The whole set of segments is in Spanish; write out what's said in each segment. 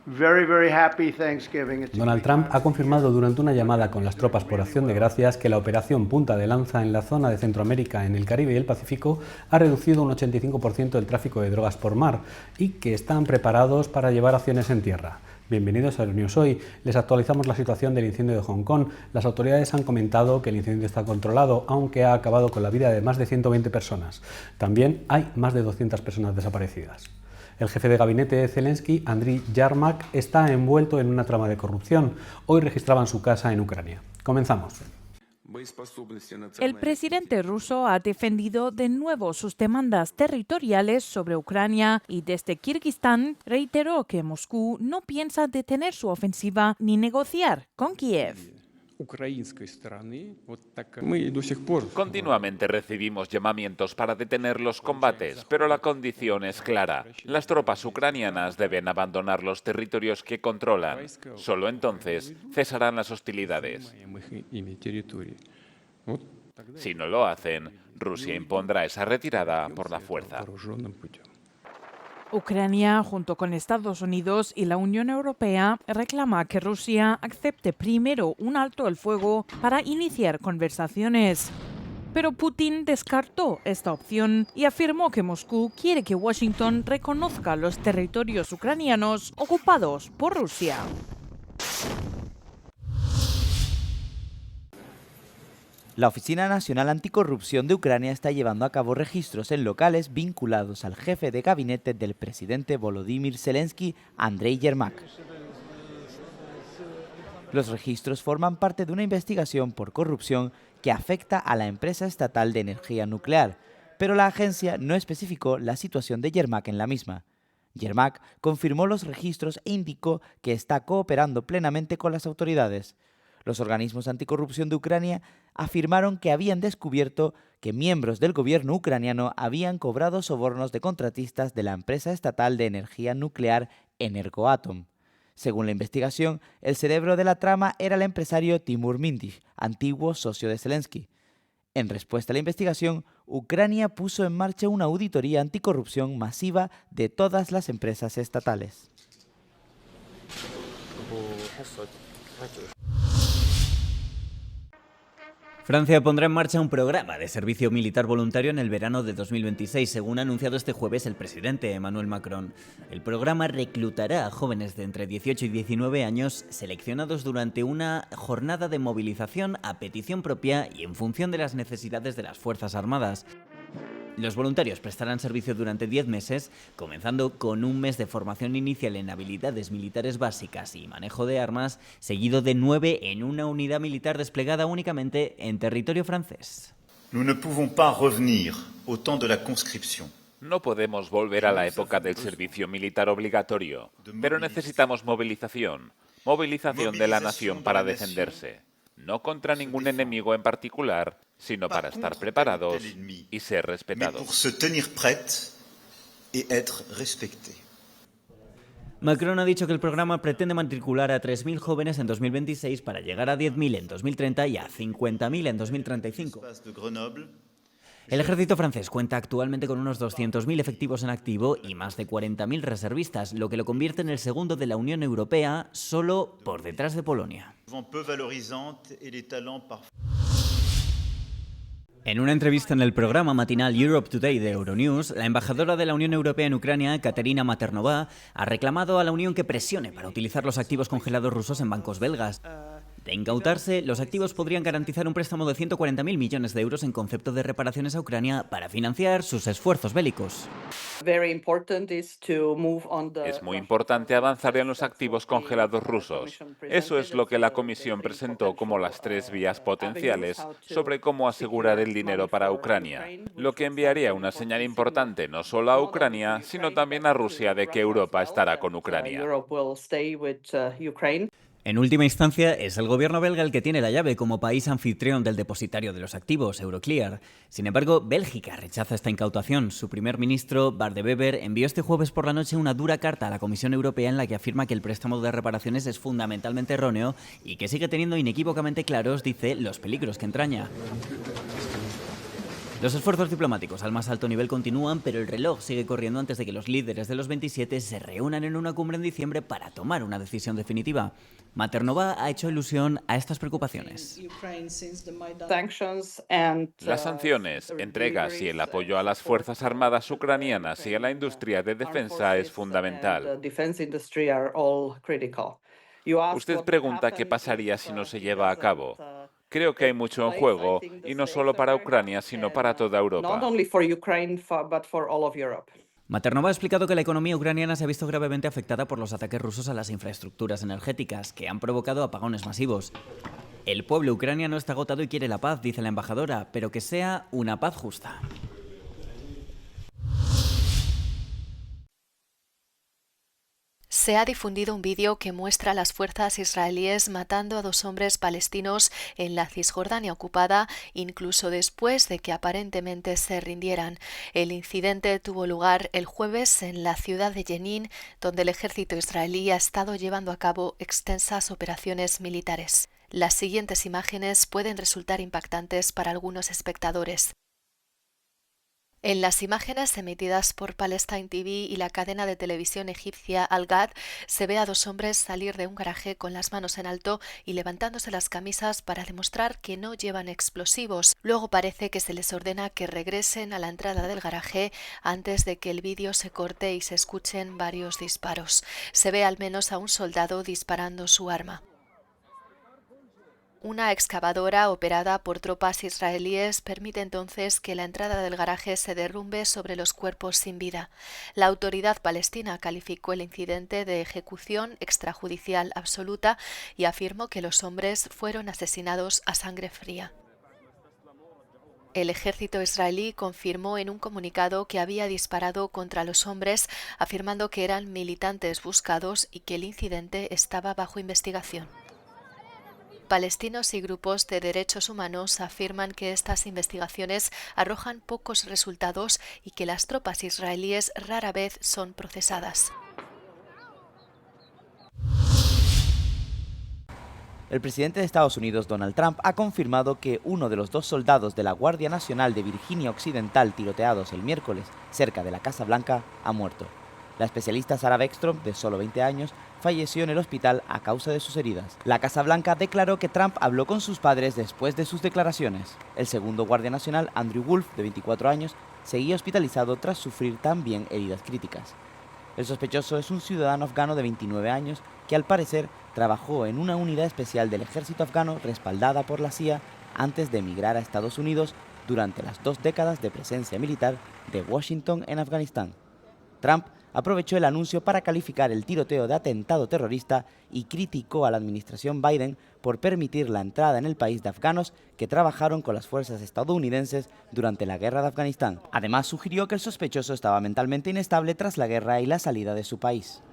Very, very happy Thanksgiving. Donald Trump ha confirmado durante una llamada con las tropas por acción de gracias que la operación Punta de Lanza en la zona de Centroamérica, en el Caribe y el Pacífico ha reducido un 85% el tráfico de drogas por mar y que están preparados para llevar acciones en tierra. Bienvenidos a Euronews. Hoy les actualizamos la situación del incendio de Hong Kong. Las autoridades han comentado que el incendio está controlado, aunque ha acabado con la vida de más de 120 personas. También hay más de 200 personas desaparecidas. El jefe de gabinete de Zelensky, Andriy Yermak, está envuelto en una trama de corrupción. Hoy registraban su casa en Ucrania. Comenzamos. El presidente ruso ha defendido de nuevo sus demandas territoriales sobre Ucrania y desde Kirguistán reiteró que Moscú no piensa detener su ofensiva ni negociar con Kiev. Continuamente recibimos llamamientos para detener los combates, pero la condición es clara. Las tropas ucranianas deben abandonar los territorios que controlan. Solo entonces cesarán las hostilidades. Si no lo hacen, Rusia impondrá esa retirada por la fuerza. Ucrania, junto con Estados Unidos y la Unión Europea, reclama que Rusia acepte primero un alto el fuego para iniciar conversaciones. Pero Putin descartó esta opción y afirmó que Moscú quiere que Washington reconozca los territorios ucranianos ocupados por Rusia. La Oficina Nacional Anticorrupción de Ucrania está llevando a cabo registros en locales vinculados al jefe de gabinete del presidente Volodymyr Zelensky, Andriy Yermak. Los registros forman parte de una investigación por corrupción que afecta a la empresa estatal de energía nuclear, pero la agencia no especificó la situación de Yermak en la misma. Yermak confirmó los registros e indicó que está cooperando plenamente con las autoridades. Los organismos anticorrupción de Ucrania afirmaron que habían descubierto que miembros del gobierno ucraniano habían cobrado sobornos de contratistas de la empresa estatal de energía nuclear Energoatom. Según la investigación, el cerebro de la trama era el empresario Timur Mintish, antiguo socio de Zelensky. En respuesta a la investigación, Ucrania puso en marcha una auditoría anticorrupción masiva de todas las empresas estatales. Francia pondrá en marcha un programa de servicio militar voluntario en el verano de 2026, según ha anunciado este jueves el presidente Emmanuel Macron. El programa reclutará a jóvenes de entre 18 y 19 años seleccionados durante una jornada de movilización a petición propia y en función de las necesidades de las Fuerzas Armadas. Los voluntarios prestarán servicio durante 10 meses, comenzando con un mes de formación inicial en habilidades militares básicas y manejo de armas, seguido de 9 en una unidad militar desplegada únicamente en territorio francés. Nous ne pouvons pas revenir au temps de la conscription. No podemos volver a la época del servicio militar obligatorio, pero necesitamos movilización de la nación para defenderse. No contra ningún enemigo en particular, sino para estar preparados y ser respetados. Macron ha dicho que el programa pretende matricular a 3.000 jóvenes en 2026 para llegar a 10.000 en 2030 y a 50.000 en 2035. El ejército francés cuenta actualmente con unos 200.000 efectivos en activo y más de 40.000 reservistas, lo que lo convierte en el segundo de la Unión Europea, solo por detrás de Polonia. En una entrevista en el programa matinal Europe Today de Euronews, la embajadora de la Unión Europea en Ucrania, Katerina Maternova, ha reclamado a la Unión que presione para utilizar los activos congelados rusos en bancos belgas. De incautarse, los activos podrían garantizar un préstamo de 140.000 millones de euros en concepto de reparaciones a Ucrania para financiar sus esfuerzos bélicos. Es muy importante avanzar en los activos congelados rusos. Eso es lo que la Comisión presentó como las 3 vías potenciales sobre cómo asegurar el dinero para Ucrania, lo que enviaría una señal importante no solo a Ucrania, sino también a Rusia de que Europa estará con Ucrania. En última instancia, es el gobierno belga el que tiene la llave como país anfitrión del depositario de los activos, Euroclear. Sin embargo, Bélgica rechaza esta incautación. Su primer ministro, Bart de Wever, envió este jueves por la noche una dura carta a la Comisión Europea en la que afirma que el préstamo de reparaciones es fundamentalmente erróneo y que sigue teniendo inequívocamente claros, dice, los peligros que entraña. Los esfuerzos diplomáticos al más alto nivel continúan, pero el reloj sigue corriendo antes de que los líderes de los 27 se reúnan en una cumbre en diciembre para tomar una decisión definitiva. Maternova ha hecho alusión a estas preocupaciones. Las sanciones, entregas y el apoyo a las Fuerzas Armadas ucranianas y a la industria de defensa es fundamental. Usted pregunta qué pasaría si no se lleva a cabo. Creo que hay mucho en juego, y no solo para Ucrania, sino para toda Europa. Maternova ha explicado que la economía ucraniana se ha visto gravemente afectada por los ataques rusos a las infraestructuras energéticas, que han provocado apagones masivos. El pueblo ucraniano está agotado y quiere la paz, dice la embajadora, pero que sea una paz justa. Se ha difundido un vídeo que muestra a las fuerzas israelíes matando a 2 hombres palestinos en la Cisjordania ocupada, incluso después de que aparentemente se rindieran. El incidente tuvo lugar el jueves en la ciudad de Jenin, donde el ejército israelí ha estado llevando a cabo extensas operaciones militares. Las siguientes imágenes pueden resultar impactantes para algunos espectadores. En las imágenes emitidas por Palestine TV y la cadena de televisión egipcia Al-Ghad, se ve a 2 hombres salir de un garaje con las manos en alto y levantándose las camisas para demostrar que no llevan explosivos. Luego parece que se les ordena que regresen a la entrada del garaje antes de que el vídeo se corte y se escuchen varios disparos. Se ve al menos a un soldado disparando su arma. Una excavadora operada por tropas israelíes permite entonces que la entrada del garaje se derrumbe sobre los cuerpos sin vida. La autoridad palestina calificó el incidente de ejecución extrajudicial absoluta y afirmó que los hombres fueron asesinados a sangre fría. El ejército israelí confirmó en un comunicado que había disparado contra los hombres, afirmando que eran militantes buscados y que el incidente estaba bajo investigación. Palestinos y grupos de derechos humanos afirman que estas investigaciones arrojan pocos resultados y que las tropas israelíes rara vez son procesadas. El presidente de Estados Unidos, Donald Trump, ha confirmado que uno de los 2 soldados de la Guardia Nacional de Virginia Occidental tiroteados el miércoles cerca de la Casa Blanca ha muerto. La especialista Sarah Beckstrom, de solo 20 años, falleció en el hospital a causa de sus heridas. La Casa Blanca declaró que Trump habló con sus padres después de sus declaraciones. El segundo guardia nacional, Andrew Wolf, de 24 años, seguía hospitalizado tras sufrir también heridas críticas. El sospechoso es un ciudadano afgano de 29 años que al parecer trabajó en una unidad especial del ejército afgano respaldada por la CIA antes de emigrar a Estados Unidos durante las 2 décadas de presencia militar de Washington en Afganistán. Trump aprovechó el anuncio para calificar el tiroteo de atentado terrorista y criticó a la administración Biden por permitir la entrada en el país de afganos que trabajaron con las fuerzas estadounidenses durante la guerra de Afganistán. Además, sugirió que el sospechoso estaba mentalmente inestable tras la guerra y la salida de su país.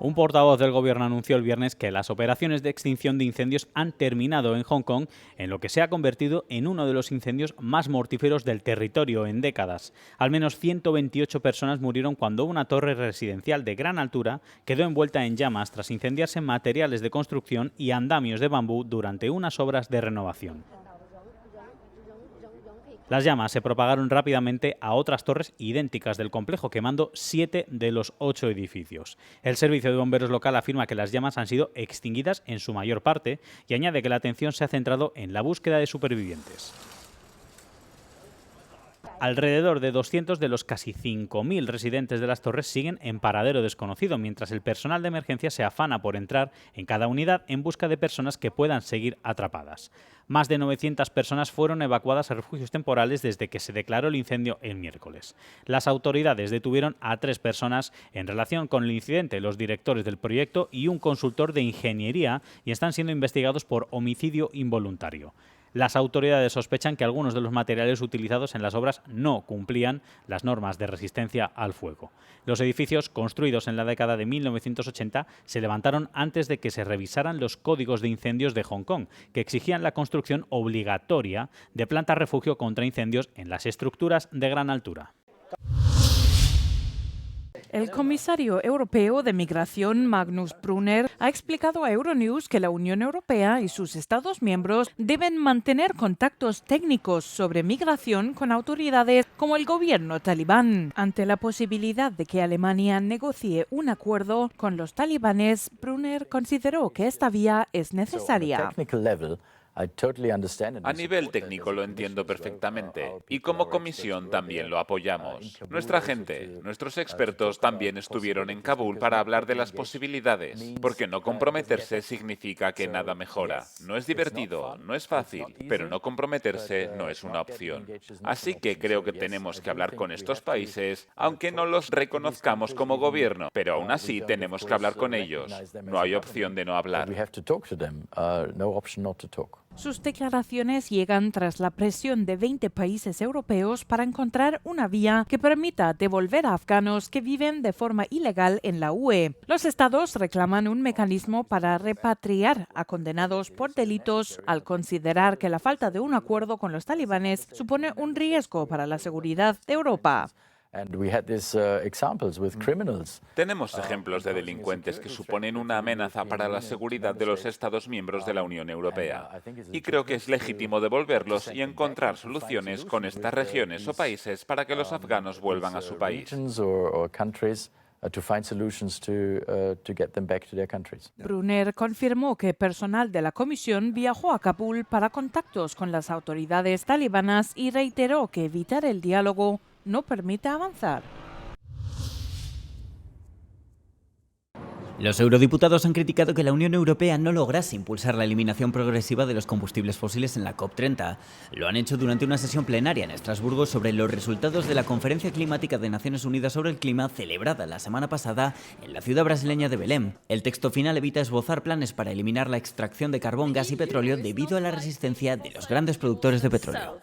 Un portavoz del gobierno anunció el viernes que las operaciones de extinción de incendios han terminado en Hong Kong, en lo que se ha convertido en uno de los incendios más mortíferos del territorio en décadas. Al menos 128 personas murieron cuando una torre residencial de gran altura quedó envuelta en llamas tras incendiarse materiales de construcción y andamios de bambú durante unas obras de renovación. Las llamas se propagaron rápidamente a otras torres idénticas del complejo, quemando 7 de los 8 edificios. El servicio de bomberos local afirma que las llamas han sido extinguidas en su mayor parte y añade que la atención se ha centrado en la búsqueda de supervivientes. Alrededor de 200 de los casi 5.000 residentes de las torres siguen en paradero desconocido, mientras el personal de emergencia se afana por entrar en cada unidad en busca de personas que puedan seguir atrapadas. Más de 900 personas fueron evacuadas a refugios temporales desde que se declaró el incendio el miércoles. Las autoridades detuvieron a 3 personas en relación con el incidente, los directores del proyecto y un consultor de ingeniería, y están siendo investigados por homicidio involuntario. Las autoridades sospechan que algunos de los materiales utilizados en las obras no cumplían las normas de resistencia al fuego. Los edificios, construidos en la década de 1980, se levantaron antes de que se revisaran los códigos de incendios de Hong Kong, que exigían la construcción obligatoria de plantas refugio contra incendios en las estructuras de gran altura. El comisario europeo de migración, Magnus Brunner, ha explicado a Euronews que la Unión Europea y sus Estados miembros deben mantener contactos técnicos sobre migración con autoridades como el gobierno talibán. Ante la posibilidad de que Alemania negocie un acuerdo con los talibanes, Brunner consideró que esta vía es necesaria. A nivel técnico lo entiendo perfectamente y como comisión también lo apoyamos. Nuestra gente, nuestros expertos también estuvieron en Kabul para hablar de las posibilidades, porque no comprometerse significa que nada mejora. No es divertido, no es fácil, pero no comprometerse no es una opción. Así que creo que tenemos que hablar con estos países, aunque no los reconozcamos como gobierno, pero aún así tenemos que hablar con ellos. No hay opción de no hablar. Sus declaraciones llegan tras la presión de 20 países europeos para encontrar una vía que permita devolver a afganos que viven de forma ilegal en la UE. Los estados reclaman un mecanismo para repatriar a condenados por delitos al considerar que la falta de un acuerdo con los talibanes supone un riesgo para la seguridad de Europa. Tenemos ejemplos de delincuentes que suponen una amenaza para la seguridad de los Estados miembros de la Unión Europea. Y creo que es legítimo devolverlos y encontrar soluciones con estas regiones o países para que los afganos vuelvan a su país. Brunner confirmó que personal de la comisión viajó a Kabul para contactos con las autoridades talibanas y reiteró que evitar el diálogo no permite avanzar. Los eurodiputados han criticado que la Unión Europea no lograse impulsar la eliminación progresiva de los combustibles fósiles en la COP30. Lo han hecho durante una sesión plenaria en Estrasburgo sobre los resultados de la Conferencia Climática de Naciones Unidas sobre el Clima celebrada la semana pasada en la ciudad brasileña de Belém. El texto final evita esbozar planes para eliminar la extracción de carbón, gas y petróleo debido a la resistencia de los grandes productores de petróleo.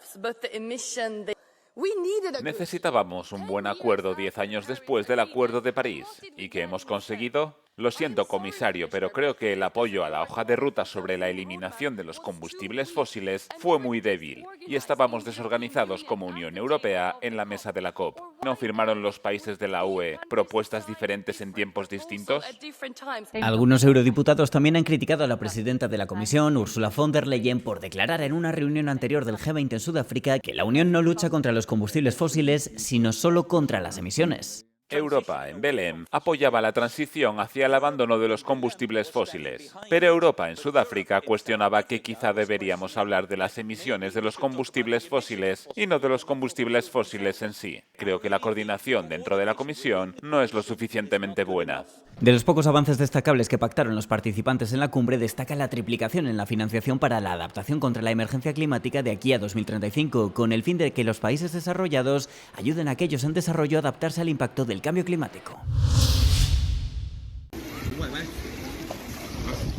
Necesitábamos un buen acuerdo 10 años después del Acuerdo de París. ¿Y qué hemos conseguido? Lo siento, comisario, pero creo que el apoyo a la hoja de ruta sobre la eliminación de los combustibles fósiles fue muy débil y estábamos desorganizados como Unión Europea en la mesa de la COP. ¿No firmaron los países de la UE propuestas diferentes en tiempos distintos? Algunos eurodiputados también han criticado a la presidenta de la Comisión, Ursula von der Leyen, por declarar en una reunión anterior del G20 en Sudáfrica que la Unión no lucha contra los combustibles fósiles, sino solo contra las emisiones. Europa, en Belém, apoyaba la transición hacia el abandono de los combustibles fósiles. Pero Europa, en Sudáfrica, cuestionaba que quizá deberíamos hablar de las emisiones de los combustibles fósiles y no de los combustibles fósiles en sí. Creo que la coordinación dentro de la Comisión no es lo suficientemente buena. De los pocos avances destacables que pactaron los participantes en la cumbre, destaca la triplicación en la financiación para la adaptación contra la emergencia climática de aquí a 2035, con el fin de que los países desarrollados ayuden a aquellos en desarrollo a adaptarse al impacto del cambio climático.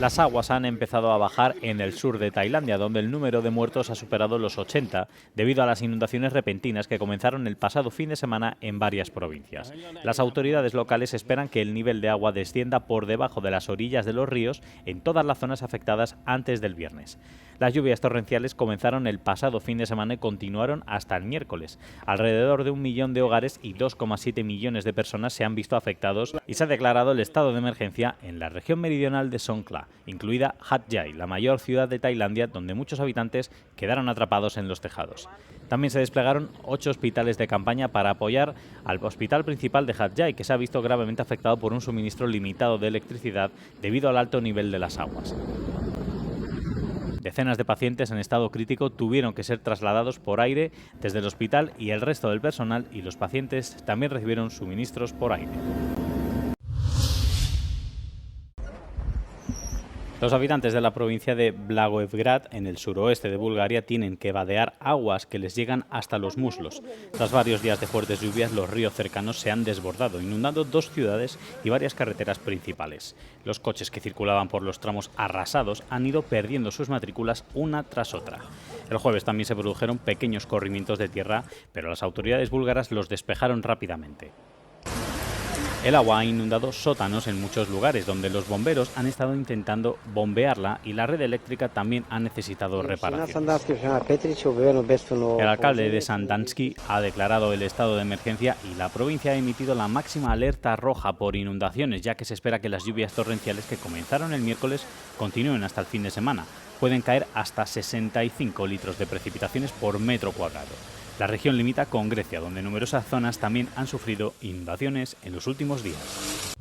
Las aguas han empezado a bajar en el sur de Tailandia, donde el número de muertos ha superado los 80 debido a las inundaciones repentinas que comenzaron el pasado fin de semana en varias provincias. Las autoridades locales esperan que el nivel de agua descienda por debajo de las orillas de los ríos en todas las zonas afectadas antes del viernes. Las lluvias torrenciales comenzaron el pasado fin de semana y continuaron hasta el miércoles. Alrededor de 1 millón de hogares y 2,7 millones de personas se han visto afectados y se ha declarado el estado de emergencia en la región meridional de Songkhla, incluida Hat Yai, la mayor ciudad de Tailandia, donde muchos habitantes quedaron atrapados en los tejados. También se desplegaron 8 hospitales de campaña para apoyar al hospital principal de Hat Yai, que se ha visto gravemente afectado por un suministro limitado de electricidad debido al alto nivel de las aguas. Decenas de pacientes en estado crítico tuvieron que ser trasladados por aire desde el hospital y el resto del personal y los pacientes también recibieron suministros por aire. Los habitantes de la provincia de Blagoevgrad, en el suroeste de Bulgaria, tienen que vadear aguas que les llegan hasta los muslos. Tras varios días de fuertes lluvias, los ríos cercanos se han desbordado, inundando 2 ciudades y varias carreteras principales. Los coches que circulaban por los tramos arrasados han ido perdiendo sus matrículas una tras otra. El jueves también se produjeron pequeños corrimientos de tierra, pero las autoridades búlgaras los despejaron rápidamente. El agua ha inundado sótanos en muchos lugares, donde los bomberos han estado intentando bombearla y la red eléctrica también ha necesitado reparaciones. El alcalde de Sandanski ha declarado el estado de emergencia y la provincia ha emitido la máxima alerta roja por inundaciones, ya que se espera que las lluvias torrenciales que comenzaron el miércoles continúen hasta el fin de semana. Pueden caer hasta 65 litros de precipitaciones por metro cuadrado. La región limita con Grecia, donde numerosas zonas también han sufrido inundaciones en los últimos días.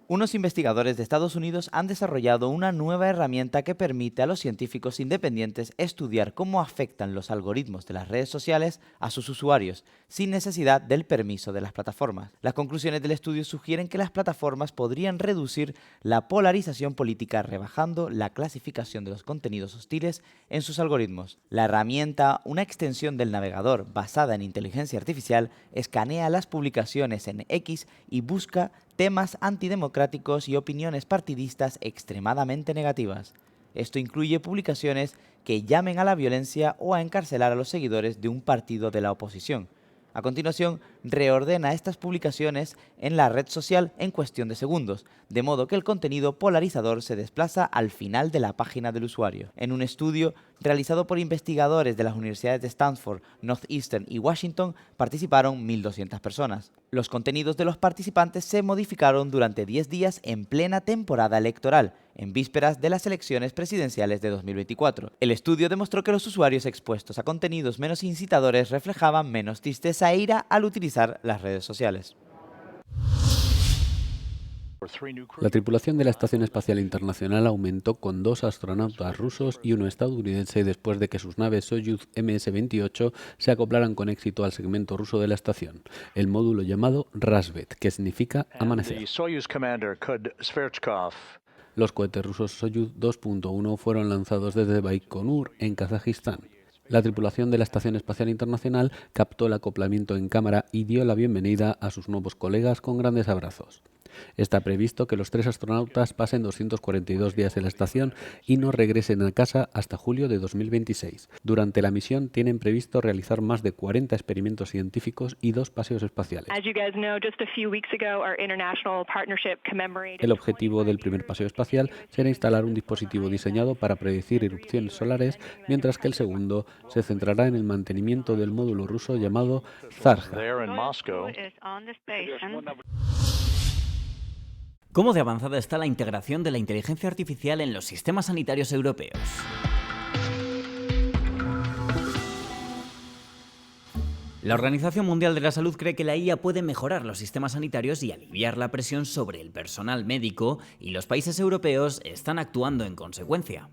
Unos investigadores de Estados Unidos han desarrollado una nueva herramienta que permite a los científicos independientes estudiar cómo afectan los algoritmos de las redes sociales a sus usuarios, sin necesidad del permiso de las plataformas. Las conclusiones del estudio sugieren que las plataformas podrían reducir la polarización política rebajando la clasificación de los contenidos hostiles en sus algoritmos. La herramienta, una extensión del navegador basada en inteligencia artificial, escanea las publicaciones en X y busca temas antidemocráticos y opiniones partidistas extremadamente negativas. Esto incluye publicaciones que llamen a la violencia o a encarcelar a los seguidores de un partido de la oposición. A continuación, reordena estas publicaciones en la red social en cuestión de segundos, de modo que el contenido polarizador se desplaza al final de la página del usuario. En un estudio realizado por investigadores de las universidades de Stanford, Northeastern y Washington, participaron 1.200 personas. Los contenidos de los participantes se modificaron durante 10 días en plena temporada electoral, en vísperas de las elecciones presidenciales de 2024. El estudio demostró que los usuarios expuestos a contenidos menos incitadores reflejaban menos tristeza e ira al utilizar las redes sociales. La tripulación de la Estación Espacial Internacional aumentó con 2 astronautas rusos y 1 estadounidense después de que sus naves Soyuz MS-28 se acoplaran con éxito al segmento ruso de la estación, el módulo llamado Rassvet, que significa amanecer. Los cohetes rusos Soyuz 2.1 fueron lanzados desde Baikonur, en Kazajistán. La tripulación de la Estación Espacial Internacional captó el acoplamiento en cámara y dio la bienvenida a sus nuevos colegas con grandes abrazos. Está previsto que los 3 astronautas pasen 242 días en la estación y no regresen a casa hasta julio de 2026. Durante la misión tienen previsto realizar más de 40 experimentos científicos y 2 paseos espaciales. El objetivo del primer paseo espacial será instalar un dispositivo diseñado para predecir erupciones solares, mientras que el segundo se centrará en el mantenimiento del módulo ruso llamado Zarja. ¿Cómo de avanzada está la integración de la inteligencia artificial en los sistemas sanitarios europeos? La Organización Mundial de la Salud cree que la IA puede mejorar los sistemas sanitarios y aliviar la presión sobre el personal médico, y los países europeos están actuando en consecuencia.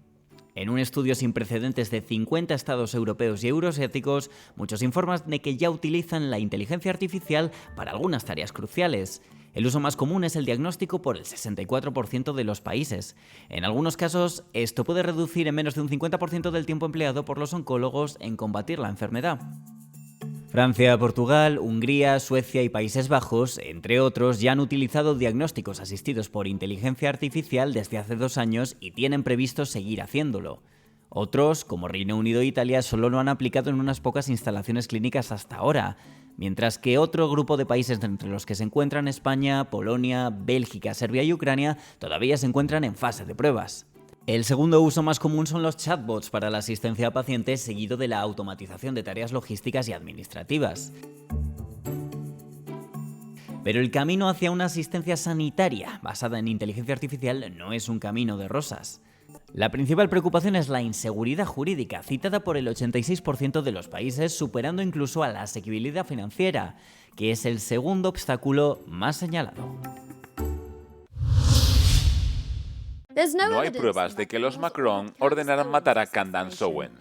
En un estudio sin precedentes de 50 estados europeos y euroasiáticos, muchos informan de que ya utilizan la inteligencia artificial para algunas tareas cruciales. El uso más común es el diagnóstico por el 64% de los países. En algunos casos, esto puede reducir en menos de un 50% del tiempo empleado por los oncólogos en combatir la enfermedad. Francia, Portugal, Hungría, Suecia y Países Bajos, entre otros, ya han utilizado diagnósticos asistidos por inteligencia artificial desde hace 2 años y tienen previsto seguir haciéndolo. Otros, como Reino Unido e Italia, solo lo han aplicado en unas pocas instalaciones clínicas hasta ahora, mientras que otro grupo de países entre los que se encuentran España, Polonia, Bélgica, Serbia y Ucrania todavía se encuentran en fase de pruebas. El segundo uso más común son los chatbots para la asistencia a pacientes, seguido de la automatización de tareas logísticas y administrativas. Pero el camino hacia una asistencia sanitaria basada en inteligencia artificial no es un camino de rosas. La principal preocupación es la inseguridad jurídica, citada por el 86% de los países, superando incluso a la asequibilidad financiera, que es el segundo obstáculo más señalado. No hay pruebas de que los Macron ordenaran matar a Candace Owens.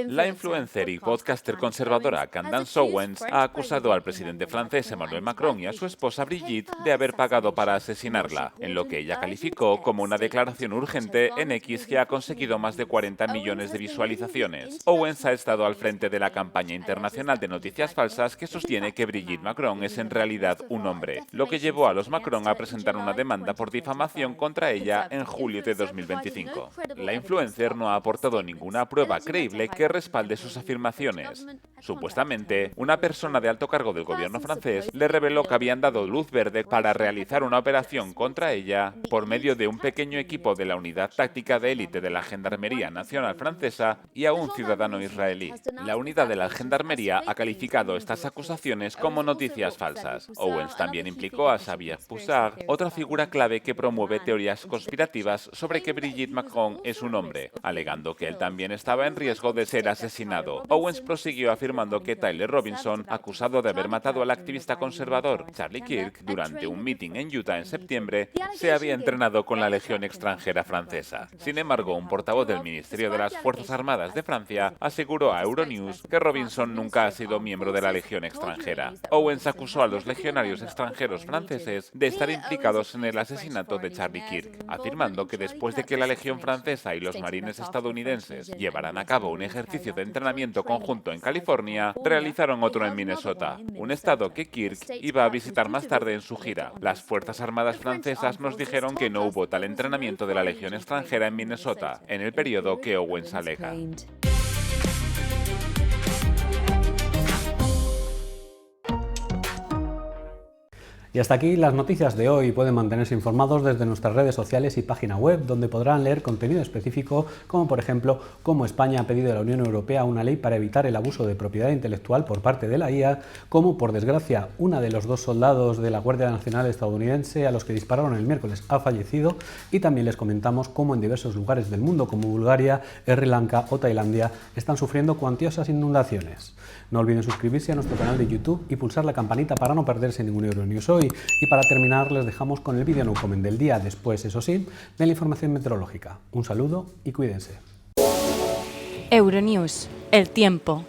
La influencer y podcaster conservadora Candace Owens ha acusado al presidente francés Emmanuel Macron y a su esposa Brigitte de haber pagado para asesinarla, en lo que ella calificó como una declaración urgente en X que ha conseguido más de 40 millones de visualizaciones. Owens ha estado al frente de la campaña internacional de noticias falsas que sostiene que Brigitte Macron es en realidad un hombre, lo que llevó a los Macron a presentar una demanda por difamación contra ella en julio de 2025. La influencer no ha aportado ninguna prueba creíble que respalde sus afirmaciones. Supuestamente, una persona de alto cargo del gobierno francés le reveló que habían dado luz verde para realizar una operación contra ella por medio de un pequeño equipo de la Unidad Táctica de Élite de la Gendarmería Nacional Francesa y a un ciudadano israelí. La unidad de la Gendarmería ha calificado estas acusaciones como noticias falsas. Owens también implicó a Xavier Poussard, otra figura clave que promueve teorías conspirativas sobre que Brigitte Macron es un hombre, alegando que él también estaba en riesgo de ser asesinado. Owens prosiguió afirmando que Tyler Robinson, acusado de haber matado al activista conservador Charlie Kirk durante un mitin en Utah en septiembre, se había entrenado con la Legión extranjera francesa. Sin embargo, un portavoz del Ministerio de las Fuerzas Armadas de Francia aseguró a Euronews que Robinson nunca ha sido miembro de la Legión extranjera. Owens acusó a los legionarios extranjeros franceses de estar implicados en el asesinato de Charlie Kirk, afirmando que después de que la Legión francesa y los marines estadounidenses llevaran a cabo un ejercicio de entrenamiento conjunto en California, realizaron otro en Minnesota, un estado que Kirk iba a visitar más tarde en su gira. Las Fuerzas Armadas francesas nos dijeron que no hubo tal entrenamiento de la Legión extranjera en Minnesota, en el periodo que Owens alega. Y hasta aquí las noticias de hoy. Pueden mantenerse informados desde nuestras redes sociales y página web, donde podrán leer contenido específico, como por ejemplo, cómo España ha pedido a la Unión Europea una ley para evitar el abuso de propiedad intelectual por parte de la IA, como por desgracia una de los 2 soldados de la Guardia Nacional estadounidense a los que dispararon el miércoles ha fallecido, y también les comentamos cómo en diversos lugares del mundo como Bulgaria, Sri Lanka o Tailandia están sufriendo cuantiosas inundaciones. No olviden suscribirse a nuestro canal de YouTube y pulsar la campanita para no perderse ningún Euronews hoy. Y para terminar les dejamos con el vídeo no comment del día, después, eso sí, de la información meteorológica. Un saludo y cuídense. Euronews, el tiempo.